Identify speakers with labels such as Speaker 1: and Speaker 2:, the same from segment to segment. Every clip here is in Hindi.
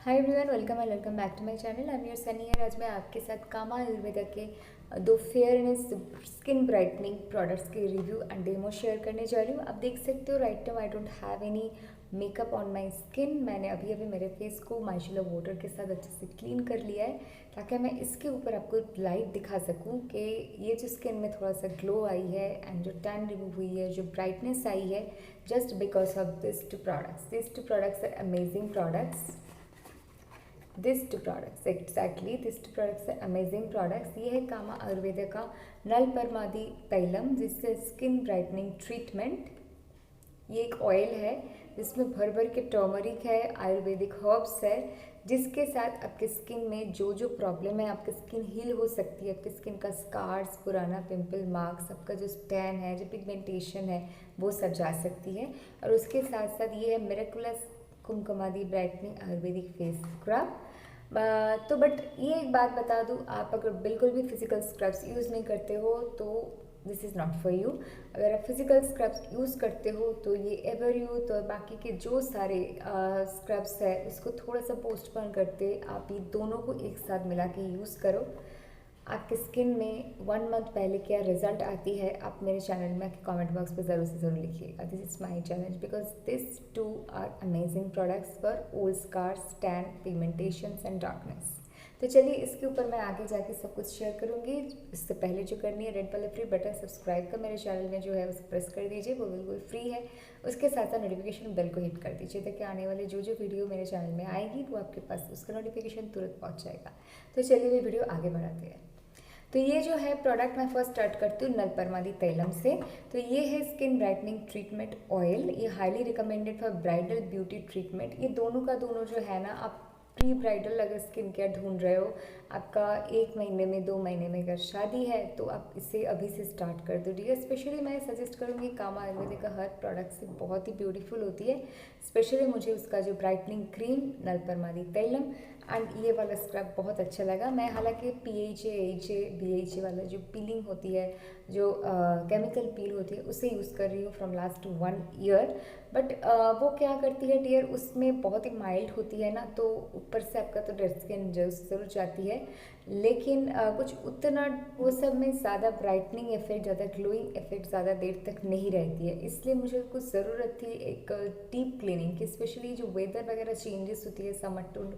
Speaker 1: Hi everyone, welcome and welcome back to my channel. I am your Sunny है। आज मैं आपके साथ कामा आयुर्वेदा के दो फेयरनेस स्किन ब्राइटनिंग प्रोडक्ट्स के रिव्यू एंड डेमो शेयर करने जा रही हूँ। आप देख सकते हो right now I don't have any makeup on my skin. मैंने अभी मेरे फेस को माइशेलर वाटर के साथ अच्छे से क्लीन कर लिया है ताकि मैं इसके ऊपर आपको लाइट दिखा सकूं कि ये जो स्किन में थोड़ा सा ग्लो आई है एंड जो टैन रिमूव हुई है, जो ब्राइटनेस आई है, just because of this two products. This two products are amazing products. This two products exactly this two products amazing products. ये है कामा आयुर्वेदा का नल परमादि तैलम, जिससे स्किन ब्राइटनिंग ट्रीटमेंट। ये एक ऑयल है जिसमें भर भर के टर्मरिक है, आयुर्वेदिक हर्ब्स है, जिसके साथ आपके स्किन में जो जो प्रॉब्लम है, आपकी स्किन हील हो सकती है। आपकी स्किन का स्कार्स, पुराना पिंपल मार्क्स, आपका जो टैन है, जो पिगमेंटेशन है, वो सब जा सकती है। और उसके साथ साथ ये है miraculous Kumkumadi brightening Ayurvedic face scrub. तो बट ये एक बात बता दूँ, आप अगर बिल्कुल भी फिजिकल स्क्रब्स यूज़ नहीं करते हो तो this is not for you. अगर आप फिजिकल स्क्रब्स यूज़ करते हो तो ये एवर यूथ और बाकी के जो सारे स्क्रब्स है उसको थोड़ा सा पोस्टपोन करते आप ये दोनों को एक साथ मिला के यूज़ करो। आपके स्किन में 1 मंथ पहले क्या रिजल्ट आती है, आप मेरे चैनल में कमेंट बॉक्स पे ज़रूर से ज़रूर लिखिएगा। This is my challenge because this two are amazing products for old scars, tan, pigmentations and darkness. तो चलिए इसके ऊपर मैं आगे जाके सब कुछ शेयर करूँगी। इससे पहले जो करनी है, रेड वाला फ्री बटन सब्सक्राइब का मेरे चैनल में जो है उसे प्रेस कर दीजिए, वो बिल्कुल फ्री है। उसके साथ साथ नोटिफिकेशन बेल को हिट कर दीजिए ताकि आने वाले जो जो वीडियो मेरे चैनल में आएगी वो आपके पास उसका नोटिफिकेशन तुरंत पहुँच जाएगा। तो चलिए ये वीडियो आगे बढ़ाते हैं। तो ये जो है प्रोडक्ट मैं फर्स्ट स्टार्ट करती हूँ नल परमादि तैलम से। तो ये है स्किन ब्राइटनिंग ट्रीटमेंट ऑयल। ये highly recommended for bridal beauty treatment. ये दोनों का दोनों जो है ना, आप प्री ब्राइडल अगर स्किन केयर ढूंढ रहे हो, आपका 1 महीने में 2 महीने में अगर शादी है तो आप इसे अभी से स्टार्ट कर दो। डियर, स्पेशली मैं सजेस्ट करूँगी, कामा आयुर्वेदिक का हर प्रोडक्ट से बहुत ही ब्यूटीफुल होती है। स्पेशली मुझे उसका जो ब्राइटनिंग क्रीम नल परमादि तैलम एंड ये वाला स्क्रब बहुत अच्छा लगा। मैं हालांकि PHA, AHA, BHA वाला जो पीलिंग होती है, जो केमिकल पील होती है, उसे यूज़ कर रही हूँ फ्रॉम लास्ट 1 ईयर। बट वो क्या करती है डियर, उसमें बहुत ही माइल्ड होती है ना, तो ऊपर से आपका तो डेड स्किन जरूर जाती है, लेकिन कुछ उतना वो सब में ज़्यादा ब्राइटनिंग इफेक्ट, ज़्यादा ग्लोइंग इफेक्ट ज़्यादा देर तक नहीं रहती है। इसलिए मुझे कुछ ज़रूरत थी एक डीप क्लीनिंग की। स्पेशली जो वेदर वगैरह चेंजेस होती है, summer to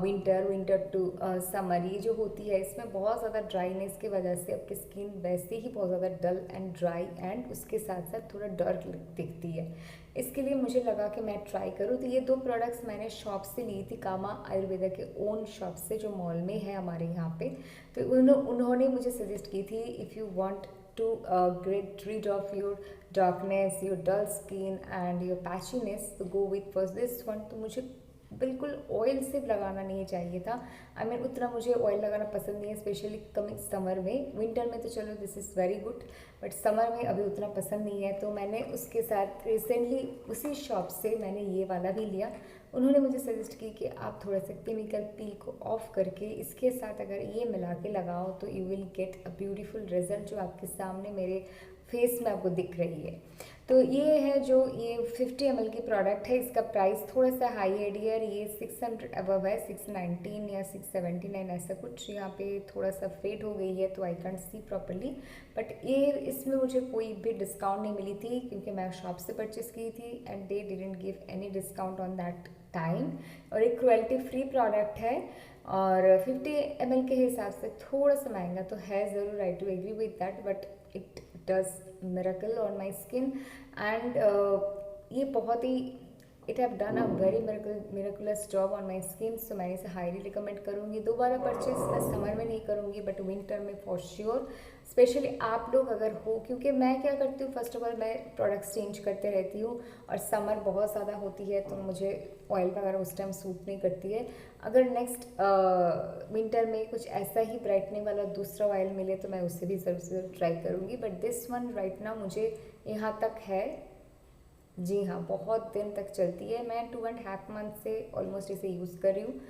Speaker 1: winter to summer, ये जो होती है इसमें बहुत ज़्यादा ड्राइनेस की वजह से आपकी स्किन वैसे ही बहुत ज़्यादा डल एंड ड्राई एंड उसके साथ साथ थोड़ा डार्क दिखती है। इसके लिए मुझे लगा कि मैं ट्राई करूँ। तो ये 2 प्रोडक्ट्स मैंने शॉप से ली थी, कामा आयुर्वेदा के ओन शॉप से, जो मॉल में है हमारे यहाँ पे। तो उन्होंने मुझे सजेस्ट की थी, if you want to get rid of your darkness, your dull skin and your patchiness, तो go with first this one. तो मुझे बिल्कुल ऑयल सिर्फ लगाना नहीं चाहिए था। आई मीन उतना मुझे ऑयल लगाना पसंद नहीं है, स्पेशली कमिंग समर में। विंटर में तो चलो this is very good, but summer में अभी उतना पसंद नहीं है। तो मैंने उसके साथ रिसेंटली उसी शॉप से मैंने ये वाला भी लिया। उन्होंने मुझे सजेस्ट की कि आप थोड़ा सा केमिकल पील को ऑफ करके इसके साथ अगर ये मिला के लगाओ तो you will get a beautiful result, जो आपके सामने मेरे फेस में आपको दिख रही है। तो ये है जो ये 50 ml की प्रोडक्ट है। इसका प्राइस थोड़ा सा हाई है डियर, ये 600 अबव है, 619 या 679 ऐसा कुछ। यहाँ पे थोड़ा सा फेड हो गई है तो I can't see properly, but ये इसमें मुझे कोई भी डिस्काउंट नहीं मिली थी क्योंकि मैं शॉप से परचेस की थी and they didn't give any discount on that time. और एक क्वालिटी फ्री प्रोडक्ट है और 50 ml के हिसाब से थोड़ा सा महंगा तो है ज़रूर, I to agree with that, but it does miracle on my skin and ये बहुत ही it have done a very miraculous job on my skin. So मैं इसे हाईली रिकमेंड करूँगी। दोबारा परचेज मैं समर में नहीं करूँगी बट विंटर में फॉर श्योर। स्पेशली आप लोग अगर हो, क्योंकि मैं क्या करती हूँ, फर्स्ट ऑफ ऑल मैं प्रोडक्ट्स चेंज करते रहती हूँ और समर बहुत ज़्यादा होती है तो मुझे ऑयल वगैरह उस टाइम सूट नहीं करती है। अगर नेक्स्ट विंटर में कुछ ऐसा ही ब्राइटनिंग वाला दूसरा ऑयल मिले तो मैं उससे भी ज़रूर ट्राई करूँगी, but this one right now मुझे यहाँ तक है। जी हाँ, बहुत दिन तक चलती है। मैं 2.5 मंथ से ऑलमोस्ट इसे यूज़ कर रही हूँ।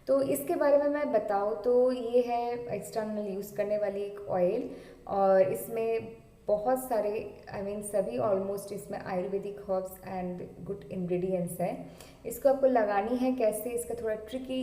Speaker 1: तो इसके बारे में मैं बताऊँ तो ये है एक्सटर्नल यूज़ करने वाली एक ऑयल और इसमें बहुत सारे सभी ऑलमोस्ट इसमें Ayurvedic herbs and good ingredients है। इसको आपको लगानी है कैसे, इसका थोड़ा ट्रिकी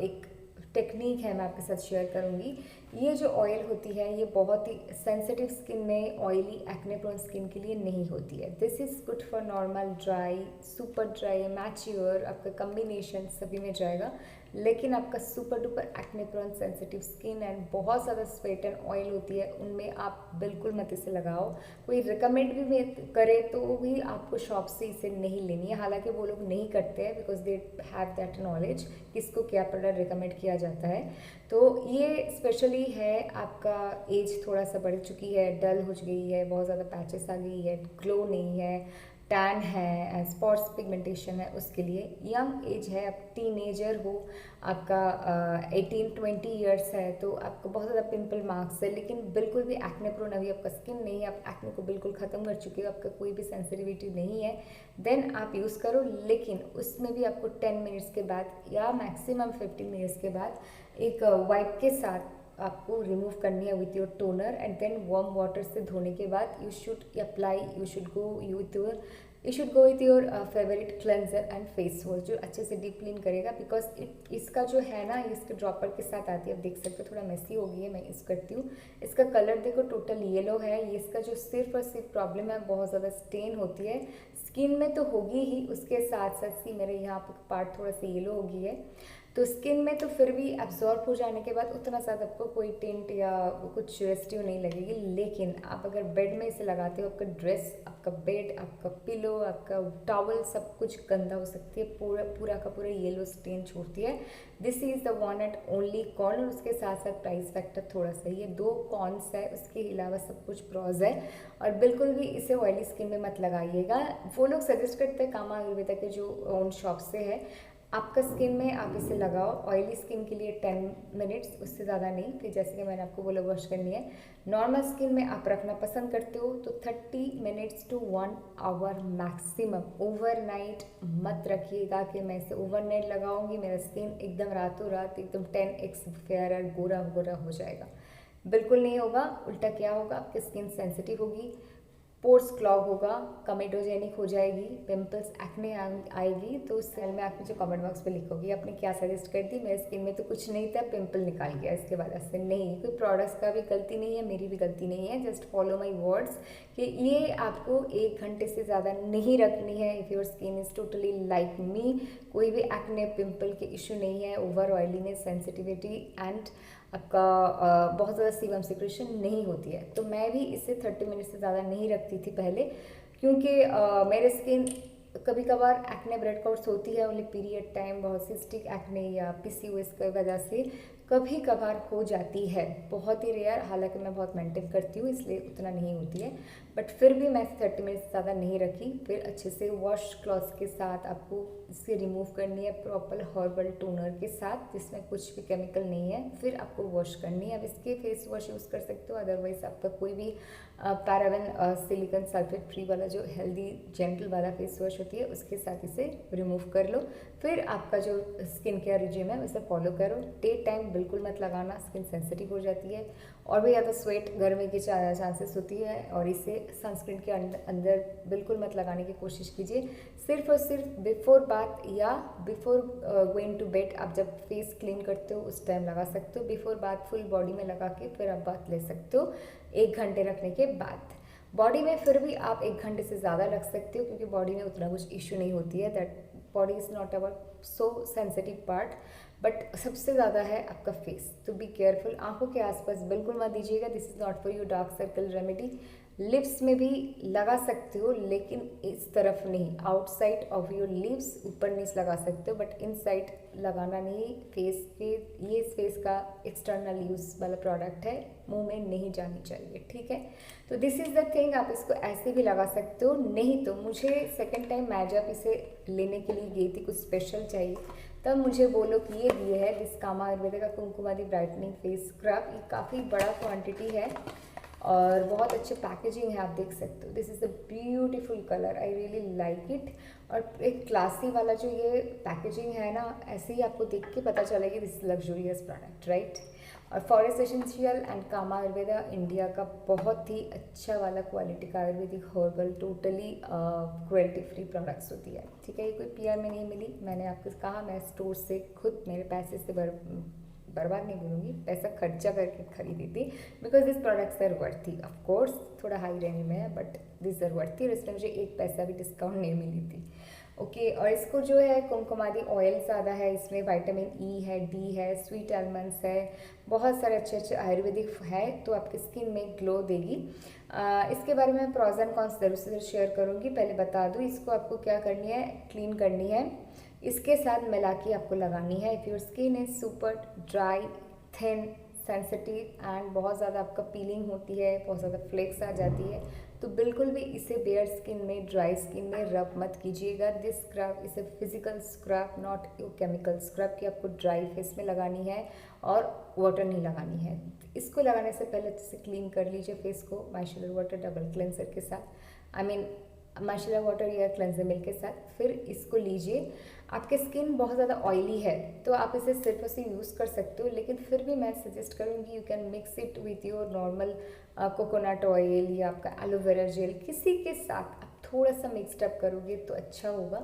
Speaker 1: एक टेक्निक है, मैं आपके साथ शेयर करूँगी। ये जो ऑयल होती है ये बहुत ही सेंसिटिव स्किन में, ऑयली एक्ने प्रोन स्किन के लिए नहीं होती है। This is good for normal, dry, super dry, mature, आपका कम्बिनेशन सभी में जाएगा। लेकिन आपका super duper acne prone sensitive skin and बहुत ज़्यादा स्वेट एंड ऑयल होती है, उनमें आप बिल्कुल मत इसे लगाओ। कोई रिकमेंड भी करे तो भी आपको शॉप से इसे नहीं लेनी है। हालांकि वो लोग नहीं करते हैं because they have that knowledge किसको क्या प्रोडक्ट रिकमेंड किया जाता है। तो ये स्पेशली है, आपका एज थोड़ा सा बढ़ चुकी है, डल हो गई है, बहुत ज़्यादा पैचेस आ गई है, ग्लो नहीं है, टैन है, स्पॉट्स पिगमेंटेशन है, उसके लिए। यंग एज है, आप टीनेजर हो, आपका 18-20 ईयर्स है, तो आपको बहुत ज़्यादा पिंपल मार्क्स है, लेकिन बिल्कुल भी एक्ने प्रोन अभी आपका स्किन नहीं है, आप एक्ने को बिल्कुल ख़त्म कर चुके हो, आपका कोई भी सेंसिटिविटी नहीं है, देन आप यूज़ करो। लेकिन उसमें भी आपको 10 मिनट्स के बाद या मैक्सिमम 15 मिनट्स के बाद एक वाइप के साथ आपको रिमूव करनी है with your toner and then warm water से धोने के बाद you should apply, you should go with your favourite cleanser and face wash जो अच्छे से डीप क्लीन करेगा। बिकॉज इसका जो है ना, इसके ड्रॉपर के साथ आती है, आप देख सकते हो थोड़ा मेसी हो गई है, मैं यूज़ करती हूँ। इसका कलर देखो टोटल येलो है। ये इसका जो सिर्फ और सिर्फ प्रॉब्लम है, बहुत ज़्यादा स्टेन होती है स्किन में, तो होगी ही, उसके साथ साथ सी मेरे यहाँ पर पार्ट थोड़ा सा येलो हो गई है, तो स्किन में तो फिर भी एब्जॉर्ब हो जाने के बाद उतना ज़्यादा आपको कोई टिंट या कुछ रेस्टिव नहीं लगेगी। लेकिन आप अगर बेड में इसे लगाते हो, आपका ड्रेस, आपका बेड, आपका पिलो, आपका टॉवल, सब कुछ गंदा हो सकती है, पूरा का पूरा येलो स्टेन छोड़ती है। This is the one and only con, और उसके साथ साथ प्राइस फैक्टर थोड़ा सा, ये 2 कॉन्स है, उसके अलावा सब कुछ प्रॉज है। और बिल्कुल भी इसे ऑयली स्किन में मत लगाइएगा। वो लोग सजेस्ट करते हैं कामा आयुर्वेदा के जो ओन शॉप से है, आपका स्किन में आप इसे लगाओ ऑयली स्किन के लिए 10 मिनट्स, उससे ज़्यादा नहीं। फिर जैसे कि मैंने आपको बोला वॉश करनी है। नॉर्मल स्किन में आप रखना पसंद करते हो तो 30 minutes to 1 hour maximum. Overnight मत रखिएगा कि मैं इसे ओवरनाइट लगाऊंगी, मेरा स्किन एकदम रातों रात एकदम 10x फेयर और गोरा गोरा हो जाएगा। बिल्कुल नहीं होगा। उल्टा क्या होगा, आपकी स्किन सेंसिटिव होगी, पोर्स क्लॉग होगा, कमेटोजेनिक हो जाएगी, पिंपल्स, एक्ने आएगी। तो उस सेल में आप मुझे कमेंट बॉक्स पे लिखोगी आपने क्या सजेस्ट कर दी, मेरे स्किन में तो कुछ नहीं था, पिंपल निकाल गया इसके बाद। ऐसे नहीं, कोई प्रोडक्ट्स का भी गलती नहीं है, मेरी भी गलती नहीं है। जस्ट फॉलो माई वर्ड्स कि ये आपको 1 घंटे से ज़्यादा नहीं रखनी है। If your skin is totally like me, कोई भी एक्ने पिंपल के इशू नहीं है, ओवर ऑयलीनेस, सेंसिटिविटी एंड आपका बहुत ज़्यादा सीबम सिक्रेशन नहीं होती है। तो मैं भी इसे 30 मिनट से ज़्यादा नहीं रखती थी पहले, क्योंकि मेरे स्किन कभी कभार एक्ने ब्रेकआउट्स होती है ओनली पीरियड टाइम, बहुत सिस्टिक एक्ने या PCOS की वजह से कभी कभार हो जाती है, बहुत ही रेयर। हालांकि मैं बहुत मेंटेन करती हूँ इसलिए उतना नहीं होती है, बट फिर भी मैं 30 मिनट से ज़्यादा नहीं रखी। फिर अच्छे से वॉश क्लॉथ के साथ आपको इसे रिमूव करनी है, प्रॉपर हर्बल टोनर के साथ जिसमें कुछ भी केमिकल नहीं है। फिर आपको वॉश करनी है। अब इसके फेस वॉश यूज़ कर सकते हो, अदरवाइज आपका कोई भी पैराबेन सिलिकॉन सल्फेट फ्री वाला जो हेल्दी जेंटल वाला फेस वॉश होती है उसके साथ इसे रिमूव कर लो। फिर आपका जो स्किन केयर रिजिम है उसे फॉलो करो। डे टाइम बिल्कुल मत लगाना, स्किन सेंसिटिव हो जाती है और भी ज़्यादा स्वेट गर्मी की चांसेस होती है। और इसे सनस्क्रीन के अंदर बिल्कुल मत लगाने की कोशिश कीजिए। सिर्फ और सिर्फ बिफोर बाथ या बिफोर गोइंग टू बेड, आप जब फेस क्लीन करते हो उस टाइम लगा सकते हो। बिफोर बाथ फुल बॉडी में लगा के फिर आप बाथ ले सकते हो 1 घंटे रखने के बाद। बॉडी में फिर भी आप 1 घंटे से ज़्यादा रख सकते हो, क्योंकि बॉडी में उतना कुछ इशू नहीं होती है। That body is not our so sensitive part, but सबसे ज़्यादा है आपका फेस। तो बी केयरफुल। आंखों के आसपास बिल्कुल मत दीजिएगा, this is not for you dark circle remedy. Lips में भी लगा सकते हो, लेकिन इस तरफ नहीं, आउटसाइड ऑफ योर लिप्स, ऊपर नीचे लगा सकते हो, बट इनसाइड लगाना नहीं। फेस के ये फेस का एक्सटर्नल यूज़ वाला प्रोडक्ट है, मुंह में नहीं जानी चाहिए, ठीक है। तो दिस इज़ द थिंग, आप इसको ऐसे भी लगा सकते हो। नहीं तो मुझे सेकेंड टाइम मैं जब इसे लेने के लिए गई थी, कुछ स्पेशल चाहिए, तब मुझे वो लोग ये दिए है दिस कामा आयुर्वेदा का कुमकुमादी ब्राइटनिंग फेस स्क्रब। ये काफ़ी बड़ा क्वांटिटी है और बहुत अच्छे पैकेजिंग है, आप देख सकते हो। This is a beautiful colour, I really like it. और एक क्लासी वाला जो ये पैकेजिंग है ना, ऐसे ही आपको देख के पता चलेगा दिस लग्जूरियस प्रोडक्ट, राइट। और forest essential and Kama Ayurveda India का बहुत ही अच्छा वाला क्वालिटी का ayurvedic herbal totally cruelty free products होती है, ठीक है। ये कोई पीआर में नहीं मिली, मैंने आपको कहा मैं स्टोर से खुद मेरे पैसे से बर्बाद नहीं बोलूँगी, पैसा खर्चा करके खरीदी थी, because this products are worthy. Of course थोड़ा हाई रेंज में है, बट दिस आर वर्थी, और इसमें मुझे एक पैसा भी डिस्काउंट नहीं मिली थी। ओके और इसको जो है कुमकुमादी ऑयल ज़्यादा है, इसमें विटामिन ई है, डी है, स्वीट आलमंड्स है, बहुत सारे अच्छे अच्छे आयुर्वेदिक है, तो आपकी स्किन में ग्लो देगी। इसके बारे में प्रॉज एंड कॉन्स ज़रूर से शेयर करूँगी। पहले बता दूँ, इसको आपको क्या करनी है, क्लीन करनी है, इसके साथ मिला के आपको लगानी है। If your skin is super dry, thin, sensitive and बहुत ज़्यादा आपका पीलिंग होती है, बहुत ज़्यादा फ्लेक्स आ जाती है, तो बिल्कुल भी इसे बेयर स्किन में, ड्राई स्किन में रब मत कीजिएगा। This scrub is a physical scrub, not chemical scrub, कि आपको ड्राई फेस में लगानी है और वाटर नहीं लगानी है। इसको लगाने से पहले अच्छे से क्लीन कर लीजिए फेस को माइशेलर वाटर डबल क्लेंसर के साथ, आई मीन माइशेलर वाटर या क्लेंजर मिल्क के साथ। फिर इसको लीजिए। आपके स्किन बहुत ज़्यादा ऑयली है तो आप इसे सिर्फ से यूज़ कर सकते हो, लेकिन फिर भी मैं सजेस्ट करूँगी you can mix it with your normal coconut oil या आपका एलोवेरा जेल, किसी के साथ आप थोड़ा सा मिक्सड अप करोगे तो अच्छा होगा।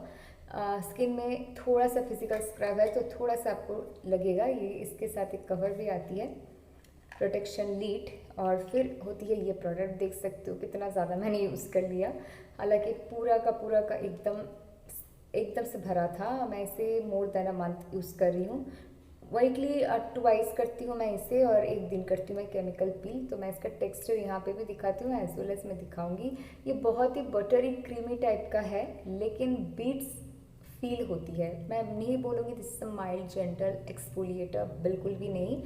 Speaker 1: स्किन में थोड़ा सा फिजिकल स्क्रब है तो थोड़ा सा आपको लगेगा। ये इसके साथ एक कवर भी आती है, प्रोटेक्शन लीड, और फिर होती है ये प्रोडक्ट, देख सकते हो कितना ज़्यादा मैंने यूज़ कर लिया। हालांकि पूरा का एकदम से भरा था। मैं इसे more than a month use कर रही हूँ। वीकली ट्वाइस करती हूँ मैं इसे, और एक दिन करती हूँ मैं केमिकल पील। तो मैं इसका टेक्सचर यहाँ पे भी दिखाती हूँ, एज वेल एज मैं दिखाऊंगी। ये बहुत ही बटरी क्रीमी टाइप का है, लेकिन बीट्स फील होती है। मैं नहीं बोलूँगी this is mild gentle exfoliator, बिल्कुल भी नहीं।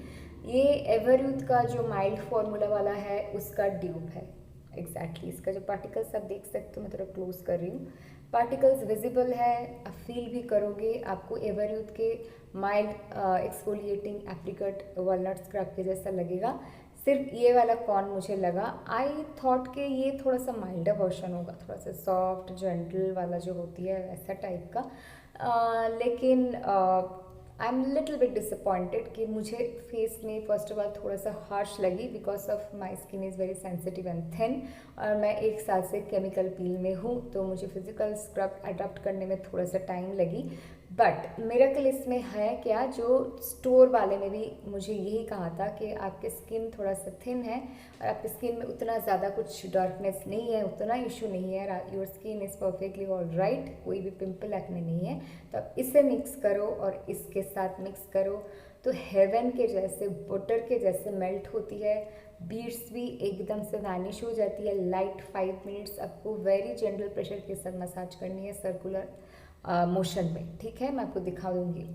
Speaker 1: ये एवरयूथ का जो माइल्ड फॉर्मूला वाला है उसका ड्यूब है एग्जैक्टली। इसका जो पार्टिकल्स आप देख सकते हो, मैं थोड़ा क्लोज कर रही हूँ, पार्टिकल्स विजिबल है, आप फील भी करोगे। आपको एवरयूथ के mild exfoliating apricot walnut scrub के जैसा लगेगा। सिर्फ ये वाला कौन मुझे लगा, आई थॉट कि ये थोड़ा सा माइल्डर वर्जन होगा, थोड़ा सा सॉफ्ट जेंटल वाला जो होती है वैसा टाइप का। लेकिन I am little bit disappointed कि मुझे फेस में फर्स्ट ऑफ ऑल थोड़ा सा हार्श लगी, because of my skin is very sensitive and thin, और मैं एक साल से केमिकल पील में हूँ, तो मुझे फिजिकल स्क्रब अडॉप्ट करने में थोड़ा सा टाइम लगी। बट मिरेकल इसमें है क्या, जो स्टोर वाले ने भी मुझे यही कहा था कि आपकी स्किन थोड़ा सा थिन है और आपकी स्किन में उतना ज़्यादा कुछ डार्कनेस नहीं है, उतना इशू नहीं है, your skin is perfectly all right, कोई भी पिंपल एक्ने नहीं है। तो आप इसे मिक्स करो और इसके साथ मिक्स करो तो हेवन के जैसे, बटर के जैसे मेल्ट होती है। बीड्स भी एकदम से वैनिश हो जाती है। लाइट 5 मिनट्स आपको वेरी जेंटल प्रेशर के साथ मसाज करनी है, सर्कुलर मोशन में, ठीक है। मैं आपको दिखा दूँगी।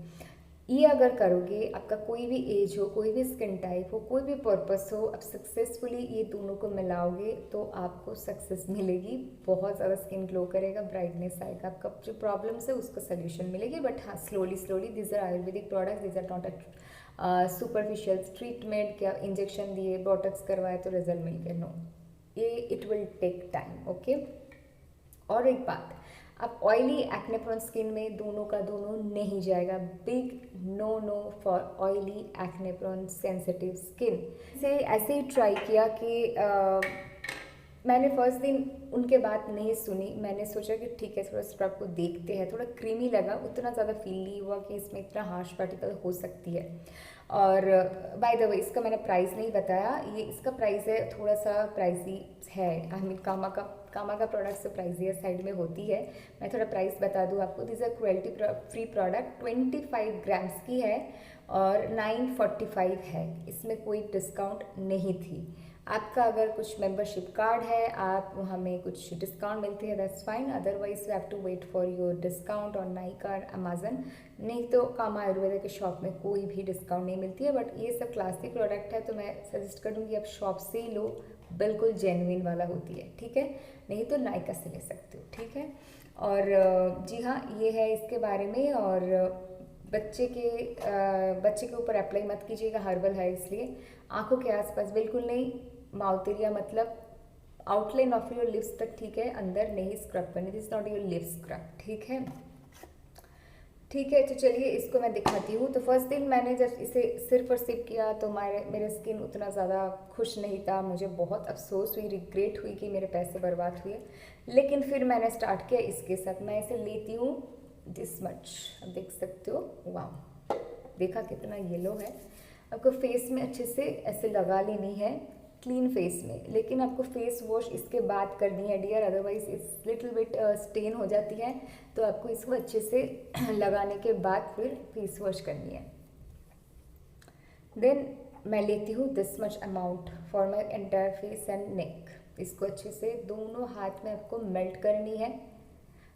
Speaker 1: ये अगर करोगे, आपका कोई भी एज हो, कोई भी स्किन टाइप हो, कोई भी पर्पस हो, आप सक्सेसफुली ये दोनों को मिलाओगे तो आपको सक्सेस मिलेगी। बहुत ज़्यादा स्किन ग्लो करेगा, ब्राइटनेस आएगा, आपका जो प्रॉब्लम्स है उसका सोल्यूशन मिलेगी। बट हाँ, slowly this are ayurvedic products, this are not a superficial treatment, क्या इंजेक्शन दिए, बोटॉक्स करवाए तो रिजल्ट मिल गया, नो, ये it will take time, okay. और एक बात, अब ऑयली एक्ने प्रोन स्किन में दोनों का दोनों नहीं जाएगा। Big no for oily acne prone sensitive skin. से ऐसे ही ट्राई किया कि मैंने फर्स्ट दिन उनके बात नहीं सुनी। मैंने सोचा कि ठीक है, थोड़ा स्क्रब को देखते हैं, थोड़ा क्रीमी लगा, उतना ज़्यादा फील नहीं हुआ कि इसमें इतना हार्श पार्टिकल हो सकती है। और बाय द वे, इसका मैंने प्राइस नहीं बताया, ये इसका प्राइस है थोड़ा सा प्राइसी है। आई मीन कामा का प्रोडक्ट से प्राइसी साइड में होती है। मैं थोड़ा प्राइस बता दूँ आपको। This a cruelty free product 25 grams की है और 945 है। इसमें कोई डिस्काउंट नहीं थी। आपका अगर कुछ मेंबरशिप कार्ड है, आप हमें कुछ डिस्काउंट मिलती है, that's fine, otherwise you have to wait for your discount on Nykaa, Amazon. नहीं तो कामा आयुर्वेदा के शॉप में कोई भी डिस्काउंट नहीं मिलती है। बट ये सब क्लासिक प्रोडक्ट है तो मैं सजेस्ट करूँगी आप शॉप से ही लो, बिल्कुल जेन्युइन वाला होती है, ठीक है। नहीं तो नाइका से ले सकते हो, ठीक है। और जी हाँ, ये है इसके बारे में। और बच्चे के ऊपर अप्लाई मत कीजिएगा, हर्बल है इसलिए। आंखों के आसपास बिल्कुल नहीं, माउथ एरिया मतलब आउटलाइन ऑफ योर लिप्स तक, ठीक है, अंदर नहीं स्क्रब करनी, this not your lip scrub, ठीक है। ठीक है, तो चलिए इसको मैं दिखाती हूँ। तो फर्स्ट दिन मैंने जब इसे सिर पर सिप किया तो मेरे स्किन उतना ज़्यादा खुश नहीं था, मुझे बहुत अफसोस हुई, रिग्रेट हुई कि मेरे पैसे बर्बाद हुए। लेकिन फिर मैंने स्टार्ट किया इसके साथ। मैं इसे लेती हूँ दिस मच, अब देख सकते हो, वाह, देखा कितना येलो है। आपको फेस में अच्छे से ऐसे लगा लेनी है, क्लीन फेस में, लेकिन आपको फेस वॉश इसके बाद करनी है dear, otherwise it's little bit stain हो जाती है। तो आपको इसको अच्छे से लगाने के बाद फिर फेस वॉश करनी है। देन मैं लेती हूँ this much amount for my entire face and neck. इसको अच्छे से दोनों हाथ में आपको मेल्ट करनी है।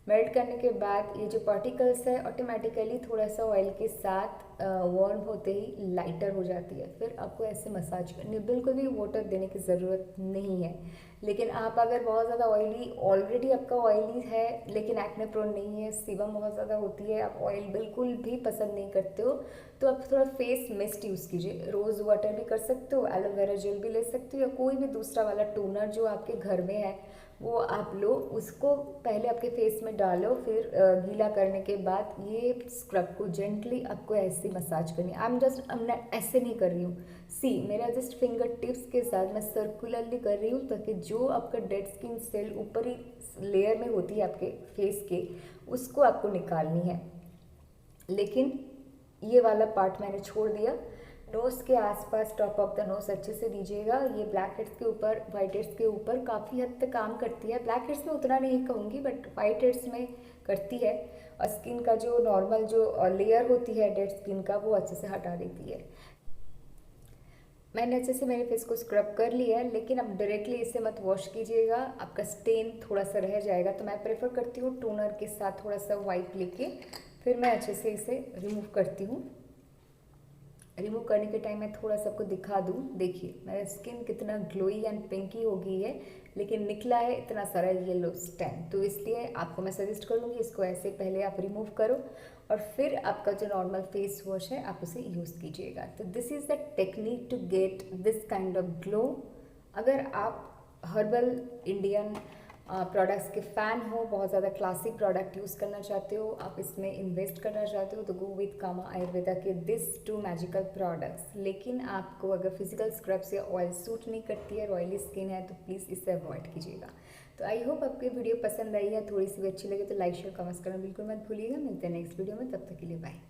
Speaker 1: मेल्ट करने के बाद ये जो पार्टिकल्स है ऑटोमेटिकली थोड़ा सा ऑयल के साथ वार्म होते ही लाइटर हो जाती है। फिर आपको ऐसे मसाज करनी, बिल्कुल भी वाटर देने की ज़रूरत नहीं है। लेकिन आप अगर बहुत ज़्यादा ऑयली, ऑलरेडी आपका ऑयली है लेकिन एक्ने प्रोन नहीं है, सीबम बहुत ज़्यादा होती है, आप ऑयल बिल्कुल भी पसंद नहीं करते हो, तो आप थोड़ा फेस मिस्ट यूज़ कीजिए। रोज़ वाटर भी कर सकते हो, एलोवेरा जेल भी ले सकते हो, या कोई भी दूसरा वाला टोनर जो आपके घर में है वो आप लो, उसको पहले आपके फेस में डालो, फिर गीला करने के बाद ये स्क्रब को जेंटली आपको ऐसे मसाज करनी है। मैं ऐसे नहीं कर रही हूँ, सी मेरा जस्ट फिंगर टिप्स के साथ मैं सर्कुलरली कर रही हूँ, ताकि जो आपका डेड स्किन सेल ऊपरी लेयर में होती है आपके फेस के, उसको आपको निकालनी है। लेकिन ये वाला पार्ट मैंने छोड़ दिया। नोज़ के आसपास टॉप ऑफ द नोज़ अच्छे से दीजिएगा। ये ब्लैक हेड्स के ऊपर, वाइट हेड्स के ऊपर काफ़ी हद तक काम करती है। ब्लैक हेड्स में उतना नहीं कहूँगी, बट वाइट हेड्स में करती है। और स्किन का जो नॉर्मल जो लेयर होती है डेड स्किन का, वो अच्छे से हटा देती है। मैंने अच्छे से मेरे फेस को स्क्रब कर लिया है, लेकिन अब डायरेक्टली इसे मत वॉश कीजिएगा, आपका स्टेन थोड़ा सा रह जाएगा। तो मैं प्रेफर करती हूँ टोनर के साथ थोड़ा सा वाइप लेके फिर मैं अच्छे से इसे रिमूव करती हूँ। रिमूव करने के टाइम मैं थोड़ा सा आपको दिखा दूँ, देखिए मेरा स्किन कितना ग्लोई एंड पिंकी हो गई है, लेकिन निकला है इतना सारा येलो स्टैन। तो इसलिए आपको मैं सजेस्ट करूँगी इसको ऐसे पहले आप रिमूव करो और फिर आपका जो नॉर्मल फेस वॉश है आप उसे यूज़ कीजिएगा। तो this is the technique to get this kind of glow. अगर आप हर्बल इंडियन प्रोडक्ट्स के फ़ैन हो, बहुत ज़्यादा क्लासिक प्रोडक्ट यूज़ करना चाहते हो, आप इसमें इन्वेस्ट करना चाहते हो, तो गो विद कामा आयुर्वेदा के दिस 2 मैजिकल प्रोडक्ट्स। लेकिन आपको अगर फिजिकल स्क्रब्स या ऑयल सूट नहीं करती है, ऑयली स्किन है, तो प्लीज़ इसे अवॉइड कीजिएगा। तो आई होप आपको ये वीडियो पसंद आई है, थोड़ी सी भी अच्छी लगे तो लाइक शेयर कमेंट्स करना बिल्कुल मत भूलिएगा। मिलते हैं नेक्स्ट वीडियो में, तब तक के लिए बाय।